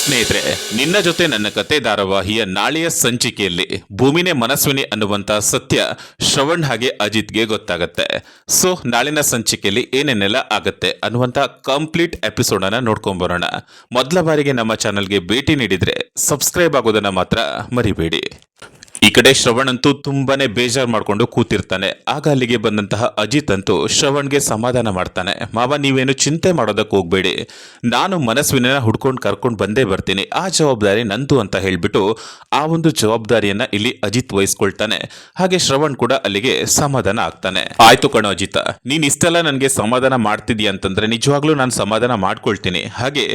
ಸ್ನೇಹಿತರೆ, ನಿನ್ನ ಜೊತೆ ನನ್ನ ಕತೆ ಧಾರಾವಾಹಿಯ ನಾಳೆಯ ಸಂಚಿಕೆಯಲ್ಲಿ ಭೂಮಿನೇ ಮನಸ್ವಿನಿ ಅನ್ನುವಂತ ಸತ್ಯ ಶ್ರವಣ್ ಹಾಗೆ ಅಜಿತ್ಗೆ ಗೊತ್ತಾಗತ್ತೆ. ಸೊ ನಾಳಿನ ಸಂಚಿಕೆಯಲ್ಲಿ ಏನೇನೆಲ್ಲ ಆಗತ್ತೆ ಅನ್ನುವಂತ ಕಂಪ್ಲೀಟ್ ಎಪಿಸೋಡ್ ಅನ್ನ ನೋಡ್ಕೊಂಡ್ ಬರೋಣ. ಮೊದಲ ಬಾರಿಗೆ ನಮ್ಮ ಚಾನಲ್ಗೆ ಭೇಟಿ ನೀಡಿದ್ರೆ ಸಬ್ಸ್ಕ್ರೈಬ್ ಆಗೋದನ್ನ ಮಾತ್ರ ಮರಿಬೇಡಿ. ಈ ಕಡೆ ಶ್ರವಣ್ ಅಂತೂ ತುಂಬಾನೇ ಬೇಜಾರ್ ಮಾಡ್ಕೊಂಡು ಕೂತಿರ್ತಾನೆ. ಆಗ ಅಲ್ಲಿಗೆ ಬಂದಂತಹ ಅಜಿತ್ ಅಂತೂ ಶ್ರವಣ್ಗೆ ಸಮಾಧಾನ ಮಾಡ್ತಾನೆ. ಮಾವ, ನೀವೇನು ಚಿಂತೆ ಮಾಡೋದಕ್ಕೆ ಹೋಗ್ಬೇಡಿ, ನಾನು ಮನಸ್ವಿನ ಹುಡ್ಕೊಂಡು ಕರ್ಕೊಂಡು ಬಂದೇ ಬರ್ತೀನಿ, ಆ ಜವಾಬ್ದಾರಿ ನಂದು ಅಂತ ಹೇಳ್ಬಿಟ್ಟು ಆ ಒಂದು ಜವಾಬ್ದಾರಿಯನ್ನ ಇಲ್ಲಿ ಅಜಿತ್ ವಹಿಸ್ಕೊಳ್ತಾನೆ. ಹಾಗೆ ಶ್ರವಣ್ ಕೂಡ ಅಲ್ಲಿಗೆ ಸಮಾಧಾನ ಆಗ್ತಾನೆ. ಆಯ್ತು ಕಣೋ ಅಜಿತ, ನೀನ್ ಇಷ್ಟೆಲ್ಲ ನನ್ಗೆ ಸಮಾಧಾನ ಮಾಡ್ತಿದೀಯ ಅಂತಂದ್ರೆ ನಿಜವಾಗ್ಲೂ ನಾನು ಸಮಾಧಾನ ಮಾಡ್ಕೊಳ್ತೀನಿ. ಹಾಗೆ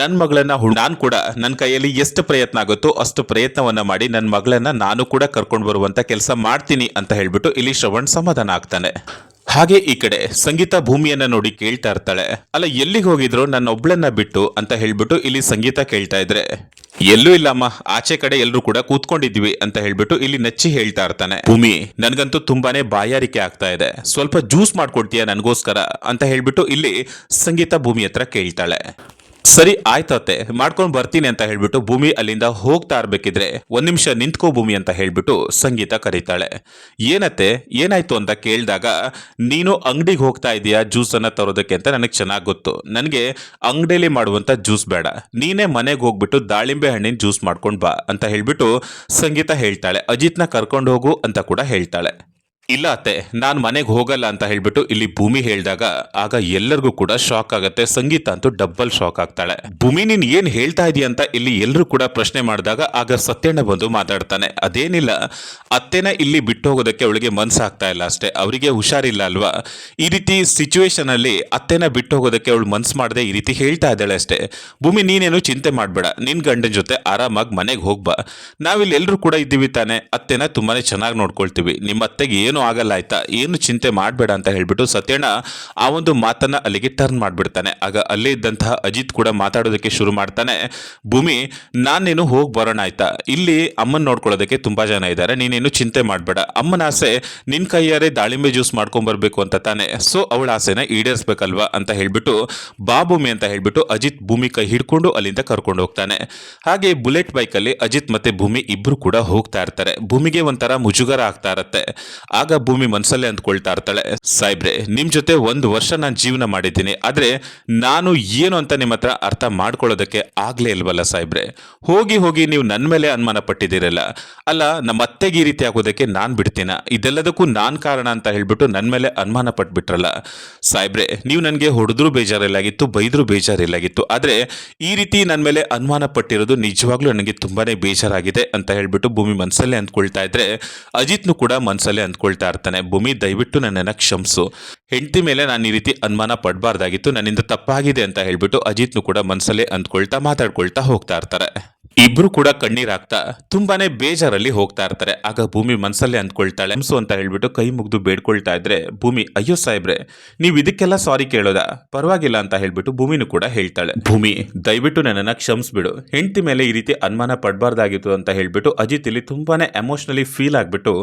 ನನ್ ಮಗಳನ್ನ ನಾನ್ ಕೂಡ ನನ್ನ ಕೈಯಲ್ಲಿ ಎಷ್ಟು ಪ್ರಯತ್ನ ಆಗುತ್ತೋ ಅಷ್ಟು ಪ್ರಯತ್ನವನ್ನ ಮಾಡಿ ನನ್ನ ಮಗಳನ್ನ ನಾನು ಕೂಡ ಕರ್ಕೊಂಡು ಬರುವಂತ ಕೆಲಸ ಮಾಡ್ತೀನಿ ಅಂತ ಹೇಳ್ಬಿಟ್ಟು ಇಲ್ಲಿ ಶ್ರವಣ್ ಸಮಾಧಾನ ಆಗ್ತಾನೆ. ಹಾಗೆ ಈ ಕಡೆ ಸಂಗೀತ ಭೂಮಿಯನ್ನ ನೋಡಿ ಕೇಳ್ತಾ ಇರ್ತಾಳೆ, ಅಲ್ಲ ಎಲ್ಲಿಗೆ ಹೋಗಿದ್ರು ನನ್ನ ಒಬ್ಳನ್ನ ಬಿಟ್ಟು ಅಂತ ಹೇಳ್ಬಿಟ್ಟು ಇಲ್ಲಿ ಸಂಗೀತ ಕೇಳ್ತಾ ಇದ್ರೆ, ಎಲ್ಲೂ ಇಲ್ಲಮ್ಮ, ಆಚೆ ಕಡೆ ಎಲ್ಲರೂ ಕೂಡ ಕೂತ್ಕೊಂಡಿದ್ವಿ ಅಂತ ಹೇಳ್ಬಿಟ್ಟು ಇಲ್ಲಿ ನಚ್ಚಿ ಹೇಳ್ತಾ ಇರ್ತಾನೆ. ಭೂಮಿ, ನನ್ಗಂತೂ ತುಂಬಾನೇ ಬಾಯಾರಿಕೆ ಆಗ್ತಾ ಇದೆ, ಸ್ವಲ್ಪ ಜ್ಯೂಸ್ ಮಾಡ್ಕೊಡ್ತೀಯ ನನಗೋಸ್ಕರ ಅಂತ ಹೇಳ್ಬಿಟ್ಟು ಇಲ್ಲಿ ಸಂಗೀತ ಭೂಮಿ ಹತ್ರ ಕೇಳ್ತಾಳೆ. ಸರಿ ಆಯ್ತತ್ತೆ, ಮಾಡ್ಕೊಂಡು ಬರ್ತೀನಿ ಅಂತ ಹೇಳ್ಬಿಟ್ಟು ಭೂಮಿ ಅಲ್ಲಿಂದ ಹೋಗ್ತಾ ಇರ್ಬೇಕಿದ್ರೆ ಒಂದ್ ನಿಮಿಷ ನಿಂತ್ಕೋ ಭೂಮಿ ಅಂತ ಹೇಳ್ಬಿಟ್ಟು ಸಂಗೀತ ಕರೀತಾಳೆ. ಏನತ್ತೆ ಏನಾಯ್ತು ಅಂತ ಕೇಳಿದಾಗ, ನೀನು ಅಂಗಡಿಗೆ ಹೋಗ್ತಾ ಇದೀಯಾ ಜ್ಯೂಸ್ ಅನ್ನ ತರೋದಕ್ಕೆ ಅಂತ ನನಗೆ ಚೆನ್ನಾಗಿ ಗೊತ್ತು, ನನಗೆ ಅಂಗಡಿಯಲ್ಲಿ ಮಾಡುವಂತ ಜ್ಯೂಸ್ ಬೇಡ, ನೀನೇ ಮನೆಗೆ ಹೋಗ್ಬಿಟ್ಟು ದಾಳಿಂಬೆ ಹಣ್ಣಿನ ಜ್ಯೂಸ್ ಮಾಡ್ಕೊಂಡ್ ಬಾ ಅಂತ ಹೇಳ್ಬಿಟ್ಟು ಸಂಗೀತ ಹೇಳ್ತಾಳೆ. ಅಜಿತ್ನ ಕರ್ಕೊಂಡು ಹೋಗು ಅಂತ ಕೂಡ ಹೇಳ್ತಾಳೆ. ಇಲ್ಲ ಅತ್ತೆ, ನಾನು ಮನೆಗೆ ಹೋಗಲ್ಲ ಅಂತ ಹೇಳ್ಬಿಟ್ಟು ಇಲ್ಲಿ ಭೂಮಿ ಹೇಳಿದಾಗ ಆಗ ಎಲ್ಲರಿಗೂ ಕೂಡ ಶಾಕ್ ಆಗತ್ತೆ. ಸಂಗೀತ ಅಂತೂ ಡಬ್ಬಲ್ ಶಾಕ್ ಆಗ್ತಾಳೆ. ಭೂಮಿ, ನೀನ್ ಏನ್ ಹೇಳ್ತಾ ಇದೀಯ ಅಂತ ಇಲ್ಲಿ ಎಲ್ಲರೂ ಕೂಡ ಪ್ರಶ್ನೆ ಮಾಡಿದಾಗ ಆಗ ಸತ್ಯಣ್ಣ ಬಂದು ಮಾತಾಡ್ತಾನೆ. ಅದೇನಿಲ್ಲ, ಅತ್ತೆನ ಇಲ್ಲಿ ಬಿಟ್ಟು ಹೋಗೋದಕ್ಕೆ ಅವಳಿಗೆ ಮನ್ಸಾಗ್ತಾ ಇಲ್ಲ ಅಷ್ಟೇ, ಅವರಿಗೆ ಹುಷಾರಿಲ್ಲ ಅಲ್ವಾ, ಈ ರೀತಿ ಸಿಚುವೇಶನ್ ಅಲ್ಲಿ ಅತ್ತೆನ ಬಿಟ್ಟು ಹೋಗೋದಕ್ಕೆ ಅವಳು ಮನ್ಸು ಮಾಡದೆ ಈ ರೀತಿ ಹೇಳ್ತಾ ಇದ್ದಾಳೆ ಅಷ್ಟೇ. ಭೂಮಿ, ನೀನೇನು ಚಿಂತೆ ಮಾಡ್ಬೇಡ, ನಿನ್ ಗಂಡನ ಜೊತೆ ಆರಾಮಾಗಿ ಮನೆಗೆ ಹೋಗ್ಬಾ, ನಾವಿಲ್ಲಿ ಎಲ್ಲರೂ ಕೂಡ ಇದ್ದೀವಿ ತಾನೆ, ಅತ್ತೆನ ತುಂಬಾನೇ ಚೆನ್ನಾಗಿ ನೋಡ್ಕೊಳ್ತೀವಿ, ನಿಮ್ಮ ಅತ್ತೆಗೆ ಏನು ಆಗಲ್ಲ ಆಯ್ತಾ, ಏನು ಚಿಂತೆ ಮಾಡಬೇಡ ಅಂತ ಹೇಳ್ಬಿಟ್ಟು ಸತ್ಯಣ್ಣ ಆ ಒಂದು ಮಾತನ್ನ ಅಲ್ಲಿಗೆ ಟರ್ನ್ ಮಾಡ್ಬಿಡ್ತಾನೆ. ಆಗ ಅಲ್ಲೇ ಇದ್ದಂತಹ ಅಜಿತ್ ಕೂಡ ಮಾತಾಡೋದಕ್ಕೆ ಶುರು ಮಾಡ್ತಾನೆ. ಭೂಮಿ, ನಾನೇನು ಹೋಗಿ ಬರೋಣ ಆಯ್ತಾ, ಇಲ್ಲಿ ಅಮ್ಮನ್ ನೋಡ್ಕೊಳ್ಳೋದಕ್ಕೆ ತುಂಬಾ ಜನ ಇದ್ದಾರೆ, ನೀನೇನು ಚಿಂತೆ ಮಾಡಬೇಡ, ಅಮ್ಮನ ಆಸೆ ನಿನ್ ಕೈಯಾರೆ ದಾಳಿಂಬೆ ಜ್ಯೂಸ್ ಮಾಡ್ಕೊಂಡ್ ಬರ್ಬೇಕು ಅಂತ ತಾನೆ, ಸೊ ಅವಳ ಆಸೆನ ಈಡೇರಿಸಬೇಕಲ್ವಾ ಅಂತ ಹೇಳ್ಬಿಟ್ಟು ಬಾ ಭೂಮಿ ಅಂತ ಹೇಳ್ಬಿಟ್ಟು ಅಜಿತ್ ಭೂಮಿ ಕೈ ಹಿಡ್ಕೊಂಡು ಅಲ್ಲಿಂದ ಕರ್ಕೊಂಡು ಹೋಗ್ತಾನೆ. ಹಾಗೆ ಬುಲೆಟ್ ಬೈಕ್ ಅಲ್ಲಿ ಅಜಿತ್ ಮತ್ತೆ ಭೂಮಿ ಇಬ್ರು ಕೂಡ ಹೋಗ್ತಾ ಇರ್ತಾರೆ. ಭೂಮಿಗೆ ಒಂಥರ ಮುಜುಗರ ಆಗ್ತಾ ಇರತ್ತೆ. ಆಗ ಭೂಮಿ ಮನಸ್ಸಲ್ಲೇ ಅಂದ್ಕೊಳ್ತಾ ಇರ್ತಾಳೆ, ಸಾಯ್ಬ್ರೆ ನಿಮ್ ಜೊತೆ 1 ವರ್ಷ ನಾನು ಜೀವನ ಮಾಡಿದ್ದೀನಿ, ಆದ್ರೆ ನಾನು ಏನು ಅಂತ ನಿಮ್ಮ ಹತ್ರ ಅರ್ಥ ಮಾಡ್ಕೊಳ್ಳೋದಕ್ಕೆ ಆಗ್ಲೇ ಇಲ್ವಲ್ಲ ಸಾಯ್ಬ್ರೆ, ಹೋಗಿ ಹೋಗಿ ನೀವು ನನ್ನ ಮೇಲೆ ಅನುಮಾನ ಪಟ್ಟಿದ್ದೀರಲ್ಲ, ಅಲ್ಲ ನಮ್ಮ ಅತ್ತೆಗೆ ಈ ರೀತಿ ಆಗೋದಕ್ಕೆ ನಾನ್ ಬಿಡ್ತೀನ, ಇದೆಲ್ಲದಕ್ಕೂ ನಾನ್ ಕಾರಣ ಅಂತ ಹೇಳ್ಬಿಟ್ಟು ನನ್ನ ಮೇಲೆ ಅನುಮಾನ ಪಟ್ಬಿಟ್ರಲ್ಲ ಸಾಯ್ಬ್ರೆ, ನೀವು ನನಗೆ ಹೊಡೆದ್ರೂ ಬೇಜಾರಿಲ್ಲಾಗಿತ್ತು, ಬೈದ್ರೂ ಬೇಜಾರಿಲ್ಲಾಗಿತ್ತು, ಆದ್ರೆ ಈ ರೀತಿ ನನ್ನ ಮೇಲೆ ಅನುಮಾನ ಪಟ್ಟಿರೋದು ನಿಜವಾಗ್ಲೂ ನನಗೆ ತುಂಬಾನೇ ಬೇಜಾರಾಗಿದೆ ಅಂತ ಹೇಳ್ಬಿಟ್ಟು ಭೂಮಿ ಮನಸ್ಸಲ್ಲೇ ಅಂದ್ಕೊಳ್ತಾ ಇದ್ರೆ ಅಜಿತ್ನು ಕೂಡ ಮನಸ್ಸಲ್ಲೇ ಅಂದ್ಕೊಳ್ತಾ ಇರ್ತಾನೆ. ಭೂಮಿ, ದಯವಿಟ್ಟು ನನ್ನನ್ನ ಕ್ಷಮಿಸು, ಹೆಂಡತಿ ಮೇಲೆ ನಾನು ಈ ರೀತಿ ಅನುಮಾನ ಪಡಬಾರ್ದಾಗಿತ್ತು, ನನ್ನಿಂದ ತಪ್ಪಾಗಿದೆ ಅಂತ ಹೇಳ್ಬಿಟ್ಟು ಅಜಿತ್ನು ಕೂಡ ಮನಸ್ಸಲ್ಲೇ ಅಂದ್ಕೊಳ್ತಾ ಮಾತಾಡ್ಕೊಳ್ತಾ ಹೋಗ್ತಾ ಇರ್ತಾರೆ. ಇಬ್ರು ಕೂಡ ಕಣ್ಣೀರಾಗ್ತಾ ತುಂಬಾನೇ ಬೇಜಾರಲ್ಲಿ ಹೋಗ್ತಾ ಇರ್ತಾರೆ. ಆಗ ಭೂಮಿ ಮನಸ್ಸಲ್ಲೇ ಅಂದ್ಕೊಳ್ತಾಳೆ, ಕ್ಷಮಿಸು ಅಂತ ಹೇಳ್ಬಿಟ್ಟು ಕೈ ಮುಗ್ದು ಬೇಡ್ಕೊಳ್ತಾ ಇದ್ರೆ ಭೂಮಿ, ಅಯ್ಯೋ ಸಾಹೇಬ್ರೆ ನೀವು ಇದಕ್ಕೆಲ್ಲ ಸಾರಿ ಕೇಳೋದಾ, ಪರವಾಗಿಲ್ಲ ಅಂತ ಹೇಳ್ಬಿಟ್ಟು ಭೂಮಿನೂ ಕೂಡ ಹೇಳ್ತಾಳೆ. ಭೂಮಿ, ದಯವಿಟ್ಟು ನನ್ನನ್ನ ಕ್ಷಮಿಸ್ಬಿಡು, ಹೆಂಡತಿ ಮೇಲೆ ಈ ರೀತಿ ಅನುಮಾನ ಪಡಬಾರ್ದಾಗಿತ್ತು ಅಂತ ಹೇಳ್ಬಿಟ್ಟು ಅಜಿತ್ ಇಲ್ಲಿ ತುಂಬಾನೇ ಎಮೋಷನಲಿ ಫೀಲ್ ಆಗ್ಬಿಟ್ಟು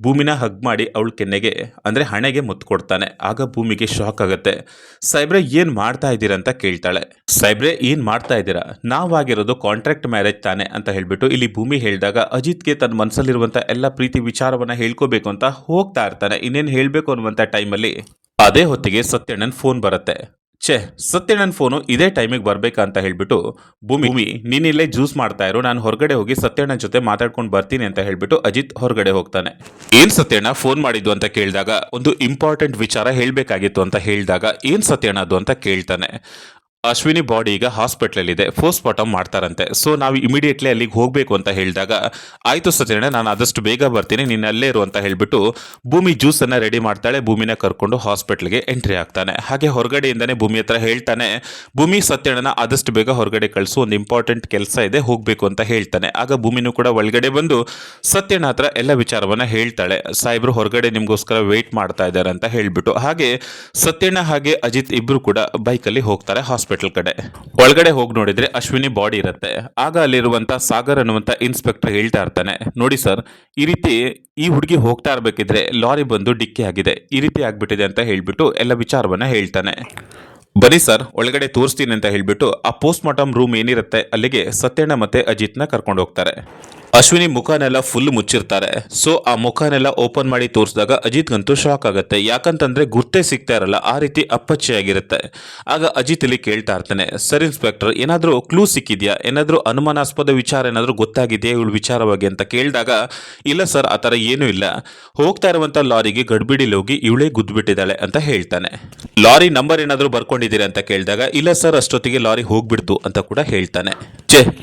ಭೂಮಿನ ಹಗ್ ಮಾಡಿ ಅವಳ ಕೆನ್ನೆಗೆ ಅಂದ್ರೆ ಹಣೆಗೆ ಮುತ್ತು ಕೊಡ್ತಾನೆ. ಆಗ ಭೂಮಿಗೆ ಶಾಕ್ ಆಗುತ್ತೆ. ಸಾಹೇಬ್ರೆ ಏನ್ ಮಾಡ್ತಾ ಇದ್ದೀರಾ ಅಂತ ಕೇಳ್ತಾಳೆ. ಸಾಹೇಬ್ರೆ ಏನ್ ಮಾಡ್ತಾ ಇದ್ದೀರಾ, ನಾವಾಗಿರೋದು ಕಾಂಟ್ರಾಕ್ಟ್ ಮ್ಯಾರೇಜ್ ತಾನೆ ಅಂತ ಹೇಳ್ಬಿಟ್ಟು ಇಲ್ಲಿ ಭೂಮಿ ಹೇಳಿದಾಗ ಅಜಿತ್ಗೆ ತನ್ನ ಮನಸ್ಸಲ್ಲಿರುವಂತ ಎಲ್ಲ ಪ್ರೀತಿ ವಿಚಾರವನ್ನ ಹೇಳ್ಕೋಬೇಕು ಅಂತ ಹೋಗ್ತಾ ಇರ್ತಾನೆ. ಇನ್ನೇನು ಹೇಳ್ಬೇಕು ಅನ್ನುವಂತ ಟೈಮಲ್ಲಿ ಅದೇ ಹೊತ್ತಿಗೆ ಸತ್ಯಣ್ಣನ್ ಫೋನ್ ಬರುತ್ತೆ. ಸತ್ಯಣ್ಣನ್ ಫೋನು ಇದೇ ಟೈಮಿಗೆ ಬರ್ಬೇಕಂತ ಹೇಳ್ಬಿಟ್ಟು ಭೂಮಿ ನೀನಿಲ್ಲೇ ಜ್ಯೂಸ್ ಮಾಡ್ತಾ ಇರೋ, ನಾನು ಹೊರಗಡೆ ಹೋಗಿ ಸತ್ಯಣ್ಣನ ಜೊತೆ ಮಾತಾಡ್ಕೊಂಡು ಬರ್ತೀನಿ ಅಂತ ಹೇಳ್ಬಿಟ್ಟು ಅಜಿತ್ ಹೊರಗಡೆ ಹೋಗ್ತಾನೆ. ಏನ್ ಸತ್ಯಣ್ಣ ಫೋನ್ ಮಾಡಿದ್ದು ಅಂತ ಕೇಳಿದಾಗ, ಒಂದು ಇಂಪಾರ್ಟೆಂಟ್ ವಿಚಾರ ಹೇಳ್ಬೇಕಾಗಿತ್ತು ಅಂತ ಹೇಳಿದಾಗ, ಏನ್ ಸತ್ಯಣ್ಣ ಅದು ಅಂತ ಕೇಳ್ತಾನೆ. ಅಶ್ವಿನಿ ಬಾಡಿ ಈಗ ಹಾಸ್ಪಿಟಲ್ ಇದೆ, ಪೋಸ್ಟ್ ಮಾರ್ಟಮ್ ಮಾಡ್ತಾರಂತೆ, ಸೊ ನಾವು ಇಮಿಡಿಯೇಟ್ಲಿ ಅಲ್ಲಿಗೆ ಹೋಗ್ಬೇಕು ಅಂತ ಹೇಳಿದಾಗ, ಆಯ್ತು ಸತ್ಯಣ್ಣ ನಾನು ಆದಷ್ಟು ಬೇಗ ಬರ್ತೀನಿ, ನೀನು ಅಲ್ಲೇ ಇರು ಅಂತ ಹೇಳ್ಬಿಟ್ಟು ಭೂಮಿ ಜ್ಯೂಸ್ ಅನ್ನ ರೆಡಿ ಮಾಡ್ತಾಳೆ. ಭೂಮಿನ ಕರ್ಕೊಂಡು ಹಾಸ್ಪಿಟಲ್ಗೆ ಎಂಟ್ರಿ ಆಗ್ತಾನೆ. ಹಾಗೆ ಹೊರಗಡೆಯಿಂದಾನೆ ಭೂಮಿ ಹತ್ರ ಹೇಳ್ತಾನೆ, ಭೂಮಿ ಸತ್ಯಣ್ಣನ ಆದಷ್ಟು ಬೇಗ ಹೊರಗಡೆ ಕಳಿಸು, ಒಂದು ಇಂಪಾರ್ಟೆಂಟ್ ಕೆಲಸ ಇದೆ ಹೋಗ್ಬೇಕು ಅಂತ ಹೇಳ್ತಾನೆ. ಆಗ ಭೂಮಿನೂ ಕೂಡ ಒಳಗಡೆ ಬಂದು ಸತ್ಯಣ್ಣ ಹತ್ರ ಎಲ್ಲ ವಿಚಾರವನ್ನ ಹೇಳ್ತಾಳೆ. ಸಾಹೇಬ್ರು ಹೊರಗಡೆ ನಿಮ್ಗೋಸ್ಕರ ವೇಟ್ ಮಾಡ್ತಾ ಇದ್ದಾರೆ ಅಂತ ಹೇಳ್ಬಿಟ್ಟು. ಹಾಗೆ ಸತ್ಯಣ್ಣ ಹಾಗೆ ಅಜಿತ್ ಇಬ್ರು ಕೂಡ ಬೈಕಲ್ಲಿ ಹೋಗ್ತಾರೆ ಹಾಸ್ಪಿಟಲ್ ಕಡೆ. ಒಳಗಡೆ ಹೋಗಿ ನೋಡಿದ್ರೆ ಅಶ್ವಿನಿ ಬಾಡಿ ಇರುತ್ತೆ. ಆಗ ಅಲ್ಲಿರುವಂತ ಸಾಗರ್ ಅನ್ನುವಂತ ಇನ್ಸ್ಪೆಕ್ಟರ್ ಹೇಳ್ತಾ ಇರ್ತಾನೆ, ನೋಡಿ ಸರ್, ಈ ರೀತಿ ಈ ಹುಡುಗಿ ಹೋಗ್ತಾ ಇರ್ಬೇಕಿದ್ರೆ ಲಾರಿ ಬಂದು ಡಿಕ್ಕಿ ಆಗಿದೆ, ಈ ರೀತಿ ಆಗ್ಬಿಟ್ಟಿದೆ ಅಂತ ಹೇಳ್ಬಿಟ್ಟು ಎಲ್ಲ ವಿಚಾರವನ್ನ ಹೇಳ್ತಾನೆ. ಬನ್ನಿ ಸರ್ ಒಳಗಡೆ ತೋರಿಸ್ತೀನಿ ಅಂತ ಹೇಳ್ಬಿಟ್ಟು ಆ ಪೋಸ್ಟ್ ಮಾರ್ಟಮ್ ರೂಮ್ ಏನಿರುತ್ತೆ ಅಲ್ಲಿಗೆ ಸತ್ಯಣ್ಣ ಮತ್ತೆ ಅಜಿತ್ನ ಕರ್ಕೊಂಡು ಹೋಗ್ತಾರೆ. ಅಶ್ವಿನಿ ಮುಖನೆಲ್ಲ ಫುಲ್ ಮುಚ್ಚಿರ್ತಾರೆ. ಸೊ ಆ ಮುಖನೆಲ್ಲ ಓಪನ್ ಮಾಡಿ ತೋರಿಸಿದಾಗ ಅಜಿತ್ಗಂತೂ ಶಾಕ್ ಆಗುತ್ತೆ. ಯಾಕಂತಂದ್ರೆ ಗುರ್ತೇ ಸಿಗ್ತಾ ಇರಲ್ಲ, ಆ ರೀತಿ ಅಪ್ಪಚ್ಚೆಯಾಗಿರುತ್ತೆ. ಆಗ ಅಜಿತ್ ಇಲ್ಲಿ ಕೇಳ್ತಾ ಇರ್ತಾನೆ, ಸರ್ ಇನ್ಸ್ಪೆಕ್ಟರ್ ಏನಾದರೂ ಕ್ಲೂ ಸಿಕ್ಕಿದ್ಯಾ, ಏನಾದರೂ ಅನುಮಾನಾಸ್ಪದ ವಿಚಾರ ಏನಾದರೂ ಗೊತ್ತಾಗಿದೆಯಾ ಇವಳು ವಿಚಾರವಾಗಿ ಅಂತ ಕೇಳಿದಾಗ, ಇಲ್ಲ ಸರ್ ಆ ಥರ ಏನೂ ಇಲ್ಲ, ಹೋಗ್ತಾ ಇರುವಂತ ಲಾರಿಗೆ ಗಡ್ಬಿಡಿಲಿ ಹೋಗಿ ಇವಳೇ ಗುದ್ದುಬಿಟ್ಟಿದ್ದಾಳೆ ಅಂತ ಹೇಳ್ತಾನೆ. ಲಾರಿ ನಂಬರ್ ಏನಾದರೂ ಬರ್ಕೊಂಡಿದ್ದೀರಾ ಅಂತ ಕೇಳಿದಾಗ, ಇಲ್ಲ ಸರ್ ಅಷ್ಟೊತ್ತಿಗೆ ಲಾರಿ ಹೋಗ್ಬಿಡ್ತು ಅಂತ ಕೂಡ ಹೇಳ್ತಾನೆ.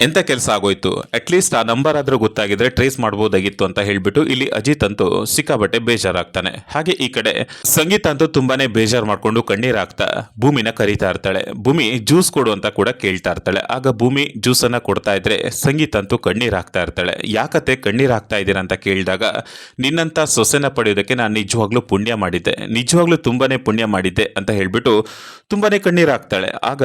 ಎಂತ ಕೆಲಸ ಆಗೋಯ್ತು, ಅಟ್ಲೀಸ್ಟ್ ಆ ನಂಬರ್ ಆದ್ರೂ ಗೊತ್ತಾಗಿದ್ರೆ ಟ್ರೇಸ್ ಮಾಡಬಹುದಾಗಿತ್ತು ಅಂತ ಹೇಳ್ಬಿಟ್ಟು ಇಲ್ಲಿ ಅಜಿತ್ ಅಂತೂ ಸಿಕ್ಕಾಬಟ್ಟೆ ಬೇಜಾರಾಗ್ತಾನೆ. ಹಾಗೆ ಈ ಕಡೆ ಸಂಗೀತ ಅಂತೂ ತುಂಬಾನೇ ಬೇಜಾರ್ ಮಾಡ್ಕೊಂಡು ಕಣ್ಣೀರಾಗ್ತಾ ಭೂಮಿನ ಕರೀತಾ ಇರ್ತಾಳೆ. ಭೂಮಿ ಜ್ಯೂಸ್ ಕೊಡು ಅಂತ ಕೂಡ ಕೇಳ್ತಾ ಇರ್ತಾಳೆ. ಆಗ ಭೂಮಿ ಜ್ಯೂಸ್ ಅನ್ನ ಕೊಡ್ತಾ ಇದ್ರೆ ಸಂಗೀತ ಅಂತೂ ಕಣ್ಣೀರಾಗ್ತಾ ಇರ್ತಾಳೆ. ಯಾಕತ್ತೆ ಕಣ್ಣೀರಾಗ್ತಾ ಇದ್ದೀರಾ ಅಂತ ಕೇಳಿದಾಗ, ನಿನ್ನಂತ ಸೊಸೆನ ಪಡೆಯೋದಕ್ಕೆ ನಾನು ನಿಜವಾಗ್ಲೂ ಪುಣ್ಯ ಮಾಡಿದ್ದೆ, ನಿಜವಾಗ್ಲೂ ತುಂಬಾನೇ ಪುಣ್ಯ ಮಾಡಿದ್ದೆ ಅಂತ ಹೇಳ್ಬಿಟ್ಟು ತುಂಬಾನೇ ಕಣ್ಣೀರಾಗ್ತಾಳೆ. ಆಗ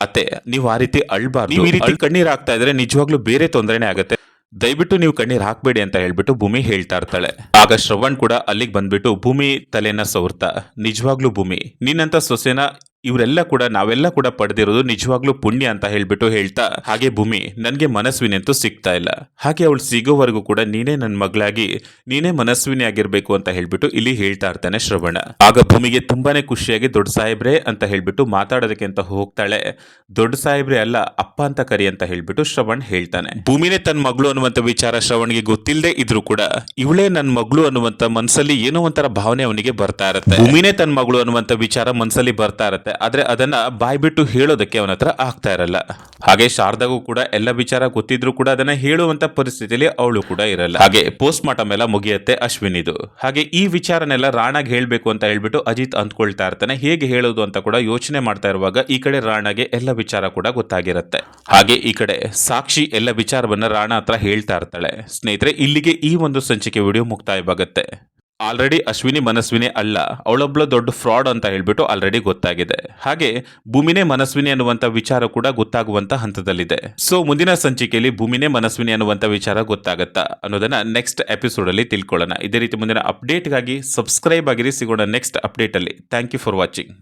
ಅತ್ತೆ ನೀವು ಆ ರೀತಿ ಅಳ್ಬಾರ್ದು, ನೀವು ಈ ರೀತಿ ಕಣ್ಣೀರ್ ಹಾಕ್ತಾ ಇದ್ರೆ ನಿಜವಾಗ್ಲೂ ಬೇರೆ ತೊಂದರೆನೇ ಆಗುತ್ತೆ, ದಯವಿಟ್ಟು ನೀವು ಕಣ್ಣೀರ್ ಹಾಕ್ಬೇಡಿ ಅಂತ ಹೇಳ್ಬಿಟ್ಟು ಭೂಮಿ ಹೇಳ್ತಾ ಇರ್ತಾಳೆ. ಆಗ ಶ್ರವಣ್ ಕೂಡ ಅಲ್ಲಿಗೆ ಬಂದ್ಬಿಟ್ಟು ಭೂಮಿ ತಲೆನ ಸವರ್ತಾ, ನಿಜವಾಗ್ಲೂ ಭೂಮಿ ನಿನ್ನಂತ ಸೊಸೆನ ಇವರೆಲ್ಲ ಕೂಡ ನಾವೆಲ್ಲ ಕೂಡ ಪಡೆದಿರೋದು ನಿಜವಾಗ್ಲೂ ಪುಣ್ಯ ಅಂತ ಹೇಳ್ಬಿಟ್ಟು ಹೇಳ್ತಾ, ಹಾಗೆ ಭೂಮಿ ನನ್ಗೆ ಮನಸ್ವಿನಿ ಅಂತೂ ಸಿಗ್ತಾ ಇಲ್ಲ, ಹಾಗೆ ಅವಳು ಸಿಗೋವರೆಗೂ ಕೂಡ ನೀನೇ ನನ್ನ ಮಗಳಾಗಿ ನೀನೇ ಮನಸ್ವಿನಿ ಆಗಿರ್ಬೇಕು ಅಂತ ಹೇಳ್ಬಿಟ್ಟು ಇಲ್ಲಿ ಹೇಳ್ತಾ ಇರ್ತಾನೆ ಶ್ರವಣ. ಆಗ ಭೂಮಿಗೆ ತುಂಬಾನೇ ಖುಷಿಯಾಗಿ ದೊಡ್ಡ ಸಾಹೇಬ್ರೆ ಅಂತ ಹೇಳ್ಬಿಟ್ಟು ಮಾತಾಡೋದಕ್ಕೆ ಅಂತ ಹೋಗ್ತಾಳೆ. ದೊಡ್ಡ ಸಾಹೇಬ್ರೆ ಅಲ್ಲ ಅಪ್ಪ ಅಂತ ಕರಿ ಅಂತ ಹೇಳ್ಬಿಟ್ಟು ಶ್ರವಣ್ ಹೇಳ್ತಾನೆ. ಭೂಮಿನೇ ತನ್ನ ಮಗಳು ಅನ್ನುವಂತ ವಿಚಾರ ಶ್ರವಣ್ಗೆ ಗೊತ್ತಿಲ್ಲದೆ ಇದ್ರೂ ಕೂಡ ಇವಳೇ ನನ್ನ ಮಗಳು ಅನ್ನುವಂತ ಮನ್ಸಲ್ಲಿ ಏನೋ ಒಂಥರ ಭಾವನೆ ಅವನಿಗೆ ಬರ್ತಾ ಇರುತ್ತೆ. ಭೂಮಿನೇ ತನ್ನ ಮಗಳು ಅನ್ನುವಂತ ವಿಚಾರ ಮನ್ಸಲ್ಲಿ ಬರ್ತಾ ಇರುತ್ತೆ, ಆದ್ರೆ ಅದನ್ನ ಬಾಯ್ಬಿಟ್ಟು ಹೇಳೋದಕ್ಕೆ ಅವನ ಹತ್ರ ಆಗ್ತಾ ಇರಲ್ಲ. ಹಾಗೆ ಶಾರದಾಗೂ ಕೂಡ ಎಲ್ಲ ವಿಚಾರ ಗೊತ್ತಿದ್ರು ಕೂಡ ಅದನ್ನ ಹೇಳುವಂತ ಪರಿಸ್ಥಿತಿಯಲ್ಲಿ ಅವಳು ಕೂಡ ಇರಲ್ಲ. ಹಾಗೆ ಪೋಸ್ಟ್ ಮಾರ್ಟಮ್ ಎಲ್ಲ ಮುಗಿಯುತ್ತೆ ಅಶ್ವಿನಿದು. ಹಾಗೆ ಈ ವಿಚಾರನೆಲ್ಲ ರಾಣಾಗ್ ಹೇಳ್ಬೇಕು ಅಂತ ಹೇಳ್ಬಿಟ್ಟು ಅಜಿತ್ ಅಂದ್ಕೊಳ್ತಾ ಇರ್ತಾನೆ. ಹೇಗೆ ಹೇಳೋದು ಅಂತ ಕೂಡ ಯೋಚನೆ ಮಾಡ್ತಾ ಇರುವಾಗ ಈ ಕಡೆ ರಾಣಾಗೆ ಎಲ್ಲ ವಿಚಾರ ಕೂಡ ಗೊತ್ತಾಗಿರುತ್ತೆ. ಹಾಗೆ ಈ ಕಡೆ ಸಾಕ್ಷಿ ಎಲ್ಲ ವಿಚಾರವನ್ನ ರಾಣಾ ಹತ್ರ ಹೇಳ್ತಾ ಇರ್ತಾಳೆ. ಸ್ನೇಹಿತರೆ ಇಲ್ಲಿಗೆ ಈ ಒಂದು ಸಂಚಿಕೆ ವಿಡಿಯೋ ಮುಕ್ತಾಯವಾಗುತ್ತೆ. ಆಲ್ರೆಡಿ ಅಶ್ವಿನಿ ಮನಸ್ವಿನಿ ಅಲ್ಲ, ಅವಳೊಬ್ಳು ದೊಡ್ಡ ಫ್ರಾಡ್ ಅಂತ ಹೇಳ್ಬಿಟ್ಟು ಆಲ್ರೆಡಿ ಗೊತ್ತಾಗಿದೆ. ಹಾಗೆ ಭೂಮಿನೇ ಮನಸ್ವಿನಿ ಅನ್ನುವಂಥ ವಿಚಾರ ಕೂಡ ಗೊತ್ತಾಗುವಂತ ಹಂತದಲ್ಲಿದೆ. ಸೊ ಮುಂದಿನ ಸಂಚಿಕೆಯಲ್ಲಿ ಭೂಮಿನೇ ಮನಸ್ವಿನಿ ಅನ್ನುವಂಥ ವಿಚಾರ ಗೊತ್ತಾಗತ್ತಾ ಅನ್ನೋದನ್ನ ನೆಕ್ಸ್ಟ್ ಎಪಿಸೋಡ್ ಅಲ್ಲಿ ತಿಳ್ಕೊಳ್ಳೋಣ. ಇದೇ ರೀತಿ ಮುಂದಿನ ಅಪ್ಡೇಟ್ಗಾಗಿ ಸಬ್ಸ್ಕ್ರೈಬ್ ಆಗಿರಿ. ಸಿಗೋಣ ನೆಕ್ಸ್ಟ್ ಅಪ್ಡೇಟ್ ಅಲ್ಲಿ. Thank you for watching.